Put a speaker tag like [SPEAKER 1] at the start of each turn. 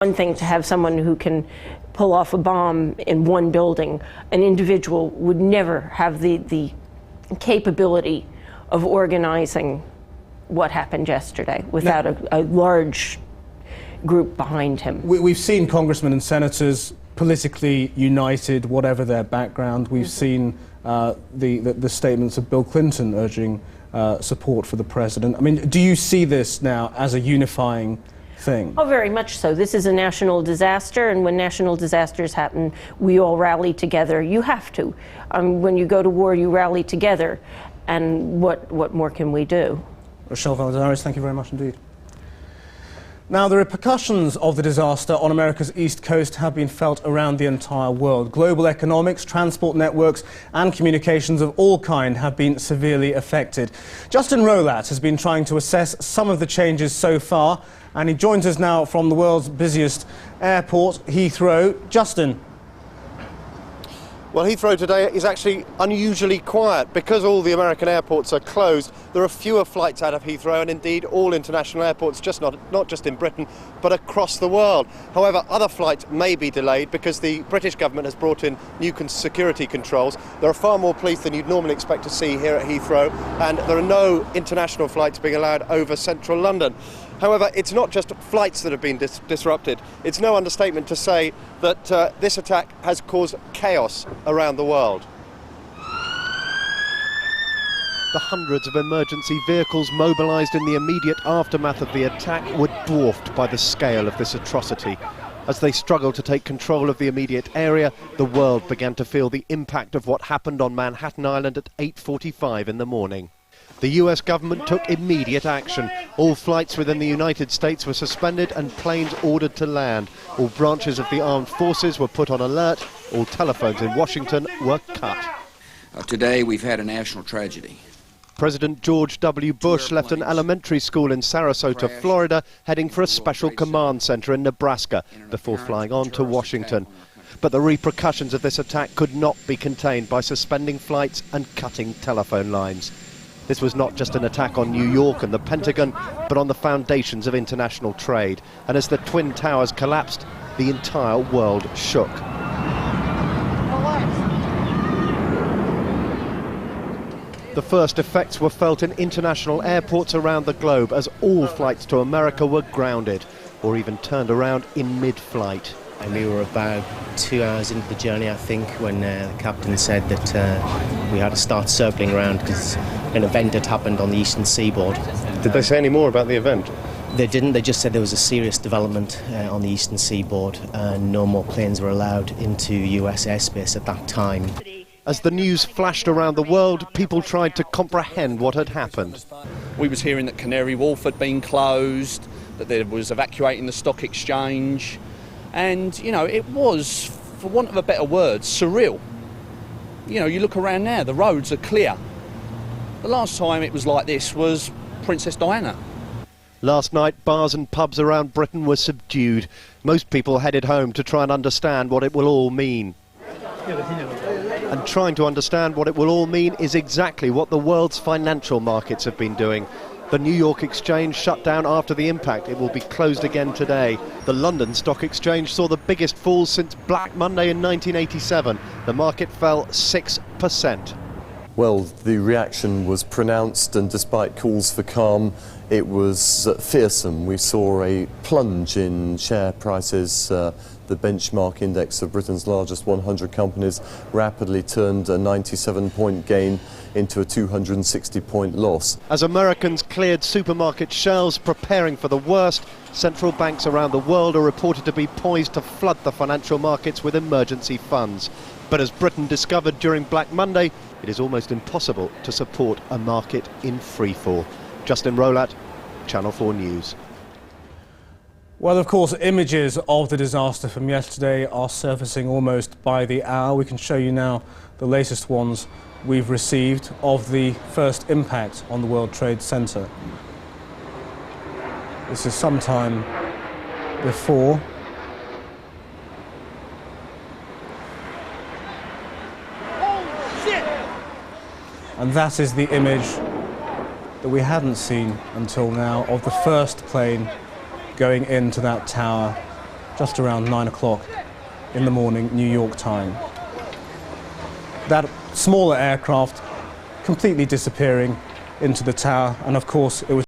[SPEAKER 1] One thing to have someone who can pull off a bomb in one building. An individual would never have the capability of organizing what happened yesterday without a large group behind him.
[SPEAKER 2] We've seen congressmen and senators politically united, whatever their background. We've seen the statements of Bill Clinton urging support for the president. I mean, do you see this now as a unifying thing?
[SPEAKER 1] Oh, very much so. This is a national disaster, and when national disasters happen, we all rally together. You have to. When you go to war, you rally together. And what more can we do?
[SPEAKER 2] Rochelle Valladares, thank you very much indeed. Now, the repercussions of the disaster on America's East Coast have been felt around the entire world. Global economics, transport networks and communications of all kind have been severely affected. Justin Rolat has been trying to assess some of the changes so far, and he joins us now from the world's busiest airport, Heathrow. Justin.
[SPEAKER 3] Well, Heathrow today is actually unusually quiet. Because all the American airports are closed, there are fewer flights out of Heathrow, and indeed all international airports, not just in Britain, but across the world. However, other flights may be delayed because the British government has brought in new security controls. There are far more police than you'd normally expect to see here at Heathrow, and there are no international flights being allowed over central London. However, it's not just flights that have been disrupted. It's no understatement to say that this attack has caused chaos around the world. The hundreds of emergency vehicles mobilised in the immediate aftermath of the attack were dwarfed by the scale of this atrocity. As they struggled to take control of the immediate area, the world began to feel the impact of what happened on Manhattan Island at 8:45 in the morning. The US government took immediate action. All flights within the United States were suspended and planes ordered to land. All branches of the armed forces were put on alert. All telephones in Washington were cut.
[SPEAKER 4] Today we've had a national tragedy.
[SPEAKER 3] President George W. Bush left an elementary school in Sarasota, Florida, heading for a special command center in Nebraska before flying on to Washington. But the repercussions of this attack could not be contained by suspending flights and cutting telephone lines. This was not just an attack on New York and the Pentagon, but on the foundations of international trade. And as the Twin Towers collapsed, the entire world shook. The first effects were felt in international airports around the globe as all flights to America were grounded or even turned around in mid-flight.
[SPEAKER 5] And we were about 2 hours into the journey, I think, when the captain said that we had to start circling around because an event had happened on the eastern seaboard.
[SPEAKER 3] Did they say any more about the event?
[SPEAKER 5] They didn't. They just said there was a serious development on the eastern seaboard and no more planes were allowed into US airspace at that time.
[SPEAKER 3] As the news flashed around the world, people tried to comprehend what had happened.
[SPEAKER 6] We was hearing that Canary Wharf had been closed, that there was evacuating the stock exchange. And, you know, it was, for want of a better word, surreal. You know, you look around now, the roads are clear. The last time it was like this was Princess Diana.
[SPEAKER 3] Last night, bars and pubs around Britain were subdued. Most people headed home to try and understand what it will all mean. And trying to understand what it will all mean is exactly what the world's financial markets have been doing. The New York Exchange shut down after the impact. It will be closed again today. The London Stock Exchange saw the biggest fall since Black Monday in 1987. The market fell 6%.
[SPEAKER 7] Well, the reaction was pronounced, and despite calls for calm, it was fearsome. We saw a plunge in share prices. The benchmark index of Britain's largest 100 companies rapidly turned a 97-point gain into a 260-point loss.
[SPEAKER 3] As Americans cleared supermarket shelves preparing for the worst, central banks around the world are reported to be poised to flood the financial markets with emergency funds. But as Britain discovered during Black Monday, it is almost impossible to support a market in freefall. Justin Rolat, Channel 4 News.
[SPEAKER 2] Well, of course, images of the disaster from yesterday are surfacing almost by the hour. We can show you now the latest ones we've received of the first impact on the World Trade Center. This is sometime before. And that is the image that we hadn't seen until now of the first plane going into that tower just around 9 o'clock in the morning New York time. That smaller aircraft completely disappearing into the tower, and of course it was